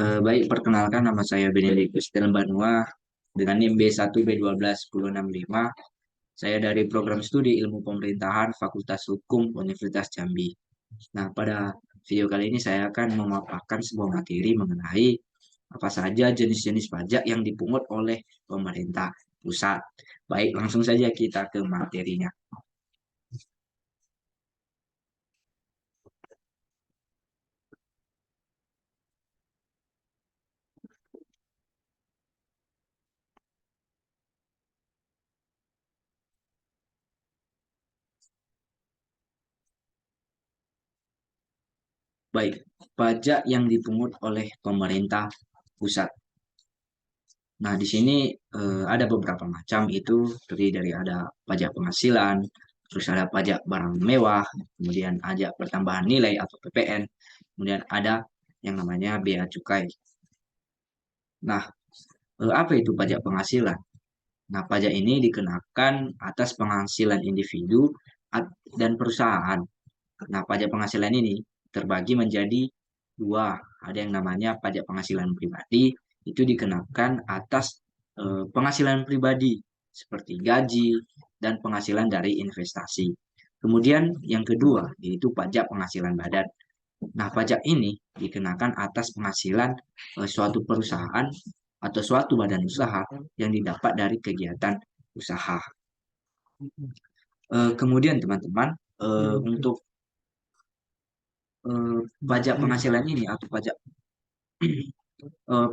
Baik, perkenalkan nama saya Benedictus Banua dengan NIM B1B12065. Saya dari program studi Ilmu Pemerintahan Fakultas Hukum Universitas Jambi. Nah, pada video kali ini saya akan memaparkan sebuah materi mengenai apa saja jenis-jenis pajak yang dipungut oleh pemerintah pusat. Baik, langsung saja kita ke materinya. Baik, pajak yang dipungut oleh pemerintah pusat. Nah, di sini ada beberapa macam, itu terdiri dari ada pajak penghasilan, terus ada pajak barang mewah, kemudian pajak pertambahan nilai atau PPN, kemudian ada yang namanya bea cukai. Nah, apa itu pajak penghasilan? Nah, pajak ini dikenakan atas penghasilan individu dan perusahaan. Nah, pajak penghasilan ini terbagi menjadi dua. Ada yang namanya pajak penghasilan pribadi, itu dikenakan atas penghasilan pribadi seperti gaji dan penghasilan dari investasi. Kemudian yang kedua yaitu pajak penghasilan badan. Nah, pajak ini dikenakan atas penghasilan suatu perusahaan atau suatu badan usaha yang didapat dari kegiatan usaha. Kemudian teman-teman, untuk pajak penghasilan ini atau pajak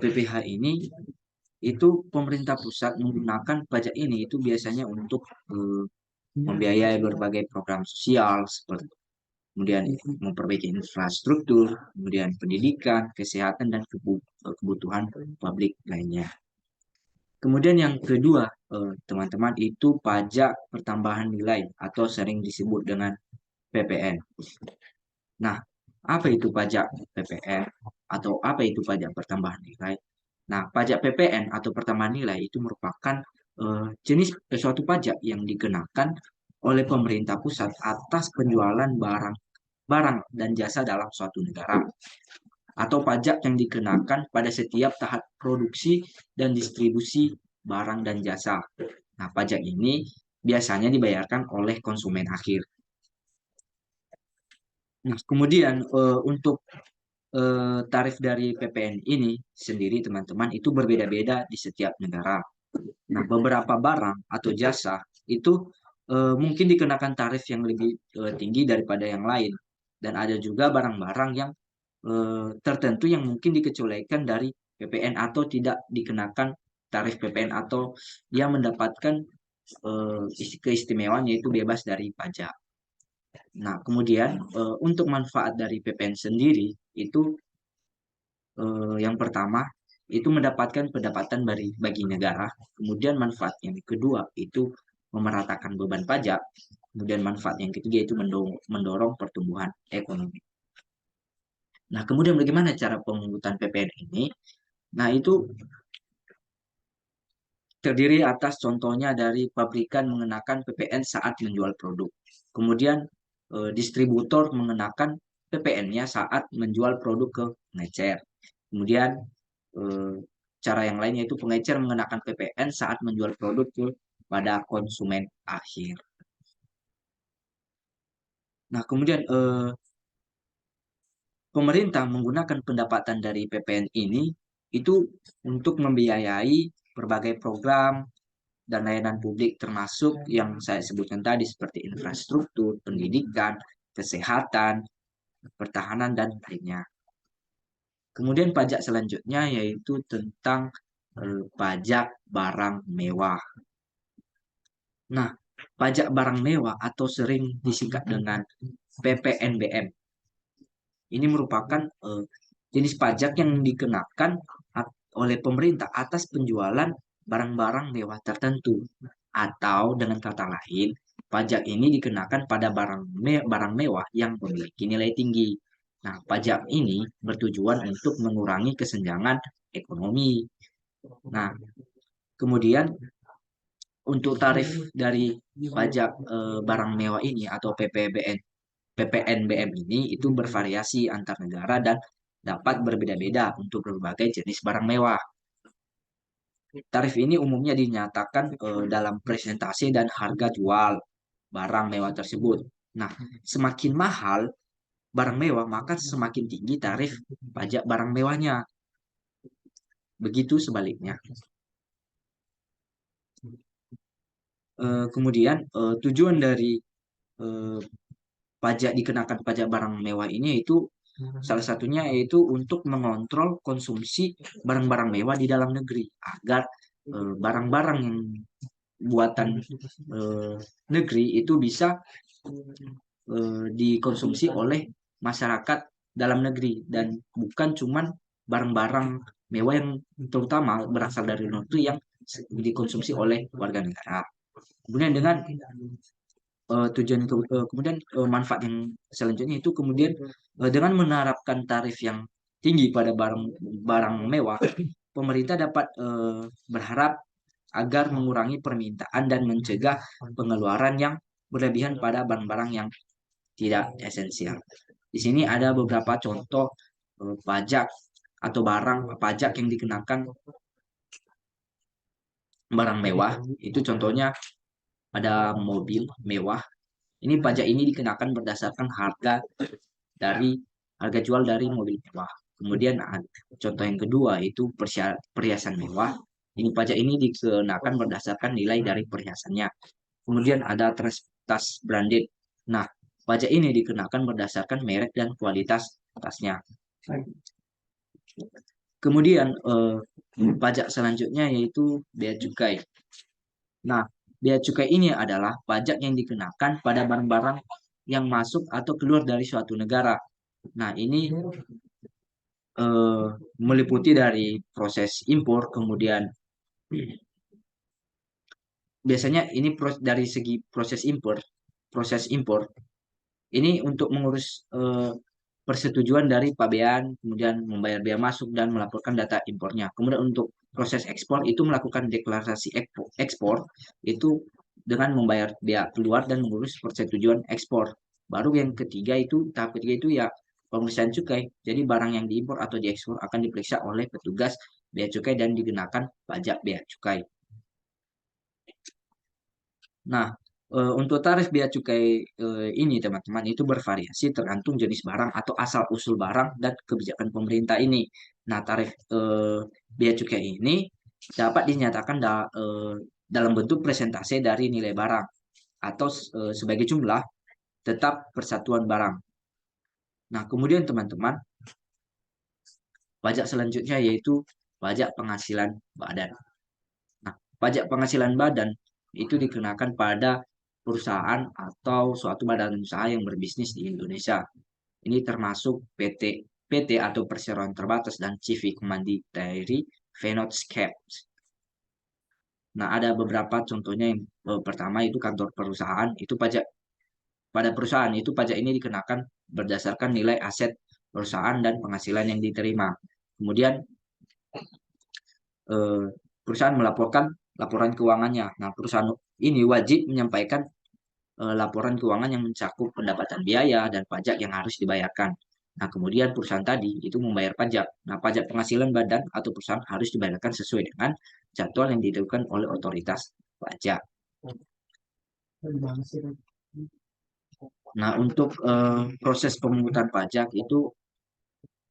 PPh ini, itu pemerintah pusat menggunakan pajak ini itu biasanya untuk membiayai berbagai program sosial seperti kemudian memperbaiki infrastruktur, kemudian pendidikan, kesehatan dan kebutuhan publik lainnya. Kemudian yang kedua, teman-teman, itu pajak pertambahan nilai atau sering disebut dengan PPN. Nah, apa itu pajak PPN atau apa itu pajak pertambahan nilai? Nah, pajak PPN atau pertambahan nilai itu merupakan jenis suatu pajak yang dikenakan oleh pemerintah pusat atas penjualan barang dan jasa dalam suatu negara, atau pajak yang dikenakan pada setiap tahap produksi dan distribusi barang dan jasa. Nah, pajak ini biasanya dibayarkan oleh konsumen akhir. Nah, kemudian untuk tarif dari PPN ini sendiri, teman-teman, itu berbeda-beda di setiap negara. Nah, beberapa barang atau jasa itu mungkin dikenakan tarif yang lebih tinggi daripada yang lain. Dan ada juga barang-barang yang tertentu yang mungkin dikecualikan dari PPN atau tidak dikenakan tarif PPN, atau dia mendapatkan keistimewaan yaitu bebas dari pajak. Nah, kemudian untuk manfaat dari PPN sendiri itu yang pertama itu mendapatkan pendapatan bagi negara. Kemudian manfaat yang kedua itu memeratakan beban pajak. Kemudian manfaat yang ketiga itu mendorong pertumbuhan ekonomi. Nah, kemudian bagaimana cara pemungutan PPN ini? Nah, itu terdiri atas contohnya dari pabrikan mengenakan PPN saat menjual produk. Kemudian distributor mengenakan PPN-nya saat menjual produk ke pengecer. Kemudian eh, cara yang lainnya itu pengecer mengenakan PPN saat menjual produk pada konsumen akhir. Nah, kemudian pemerintah menggunakan pendapatan dari PPN ini itu untuk membiayai berbagai program dan layanan publik, termasuk yang saya sebutkan tadi seperti infrastruktur, pendidikan, kesehatan, pertahanan, dan lainnya. Kemudian pajak selanjutnya yaitu tentang pajak barang mewah. Nah, pajak barang mewah atau sering disingkat dengan PPNBM ini merupakan jenis pajak yang dikenakan oleh pemerintah atas penjualan barang-barang mewah tertentu. Atau dengan kata lain, pajak ini dikenakan pada barang mewah yang memiliki nilai tinggi. Nah, pajak ini bertujuan untuk mengurangi kesenjangan ekonomi. Nah, kemudian untuk tarif dari pajak barang mewah ini atau PPBN PPNBM ini itu bervariasi antar negara dan dapat berbeda-beda untuk berbagai jenis barang mewah. Tarif ini umumnya dinyatakan dalam presentasi dan harga jual barang mewah tersebut. Nah, semakin mahal barang mewah, maka semakin tinggi tarif pajak barang mewahnya. Begitu sebaliknya. Kemudian tujuan dari eh, pajak dikenakan pajak barang mewah ini yaitu salah satunya yaitu untuk mengontrol konsumsi barang-barang mewah di dalam negeri agar barang-barang yang buatan negeri itu bisa dikonsumsi oleh masyarakat dalam negeri dan bukan cuman barang-barang mewah yang terutama berasal dari luar negeri yang dikonsumsi oleh warga negara. Kemudian dengan kemudian manfaat yang selanjutnya itu kemudian dengan menerapkan tarif yang tinggi pada barang mewah, pemerintah dapat berharap agar mengurangi permintaan dan mencegah pengeluaran yang berlebihan pada barang-barang yang tidak esensial. Di sini ada beberapa contoh pajak atau barang pajak yang dikenakan barang mewah. Itu contohnya ada mobil mewah. Ini pajak ini dikenakan berdasarkan dari harga jual dari mobil mewah. Kemudian contoh yang kedua itu perhiasan mewah. Ini pajak ini dikenakan berdasarkan nilai dari perhiasannya. Kemudian ada tas branded. Nah, pajak ini dikenakan berdasarkan merek dan kualitas tasnya. Kemudian pajak selanjutnya yaitu bea cukai. Nah, bea cukai ini adalah pajak yang dikenakan pada barang-barang yang masuk atau keluar dari suatu negara. Nah, ini meliputi dari proses impor, kemudian biasanya ini dari segi proses impor ini untuk mengurus persetujuan dari pabean, kemudian membayar bea masuk dan melaporkan data impornya. Kemudian untuk proses ekspor itu melakukan deklarasi ekspor itu dengan membayar bea keluar dan mengurus persetujuan ekspor. Baru yang ketiga itu tahap ketiga itu ya pemeriksaan cukai. Jadi barang yang diimpor atau diekspor akan diperiksa oleh petugas bea cukai dan dikenakan pajak bea cukai. Nah, untuk tarif bea cukai ini teman-teman itu bervariasi tergantung jenis barang atau asal-usul barang dan kebijakan pemerintah ini. Nah, tarif bea cukai ini dapat dinyatakan dalam bentuk presentase dari nilai barang atau sebagai jumlah tetap persatuan barang. Nah, kemudian teman-teman, pajak selanjutnya yaitu pajak penghasilan badan. Nah, pajak penghasilan badan itu dikenakan pada perusahaan atau suatu badan usaha yang berbisnis di Indonesia. Ini termasuk PT atau perseroan terbatas dan Civic Mandiri Vennotscape. Nah, ada beberapa contohnya yang pertama itu kantor perusahaan, itu pajak pada perusahaan itu pajak ini dikenakan berdasarkan nilai aset perusahaan dan penghasilan yang diterima. Kemudian eh, perusahaan melaporkan laporan keuangannya. Nah, perusahaan ini wajib menyampaikan laporan keuangan yang mencakup pendapatan biaya dan pajak yang harus dibayarkan. Nah, kemudian perusahaan tadi itu membayar pajak. Nah, pajak penghasilan badan atau perusahaan harus dibayarkan sesuai dengan jadwal yang ditentukan oleh otoritas pajak. Nah, untuk proses pemungutan pajak itu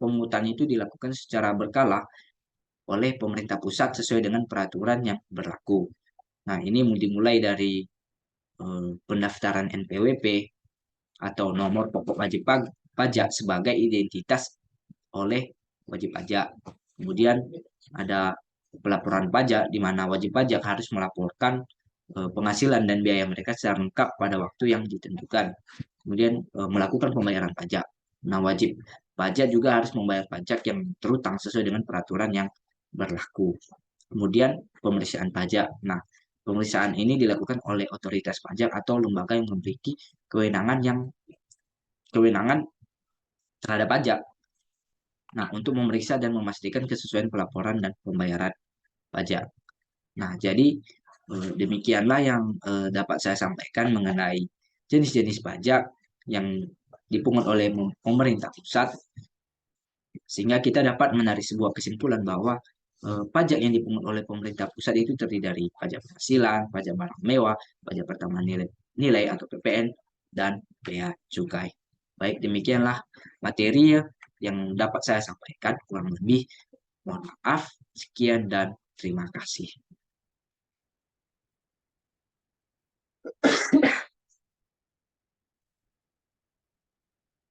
pemungutan itu dilakukan secara berkala oleh pemerintah pusat sesuai dengan peraturan yang berlaku. Nah, ini dimulai dari pendaftaran NPWP atau nomor pokok wajib pajak sebagai identitas oleh wajib pajak. Kemudian ada pelaporan pajak di mana wajib pajak harus melaporkan penghasilan dan biaya mereka secara lengkap pada waktu yang ditentukan. Kemudian melakukan pembayaran pajak. Nah, wajib pajak juga harus membayar pajak yang terutang sesuai dengan peraturan yang berlaku. Kemudian pemeriksaan pajak. Nah, pemeriksaan ini dilakukan oleh otoritas pajak atau lembaga yang memiliki kewenangan terhadap pajak. Nah, untuk memeriksa dan memastikan kesesuaian pelaporan dan pembayaran pajak. Nah, jadi demikianlah yang dapat saya sampaikan mengenai jenis-jenis pajak yang dipungut oleh pemerintah pusat, sehingga kita dapat menarik sebuah kesimpulan bahwa pajak yang dipungut oleh pemerintah pusat itu terdiri dari pajak penghasilan, pajak barang mewah, pajak pertambahan nilai atau PPN, dan bea cukai. Baik, demikianlah materi yang dapat saya sampaikan. Kurang lebih, mohon maaf. Sekian dan terima kasih.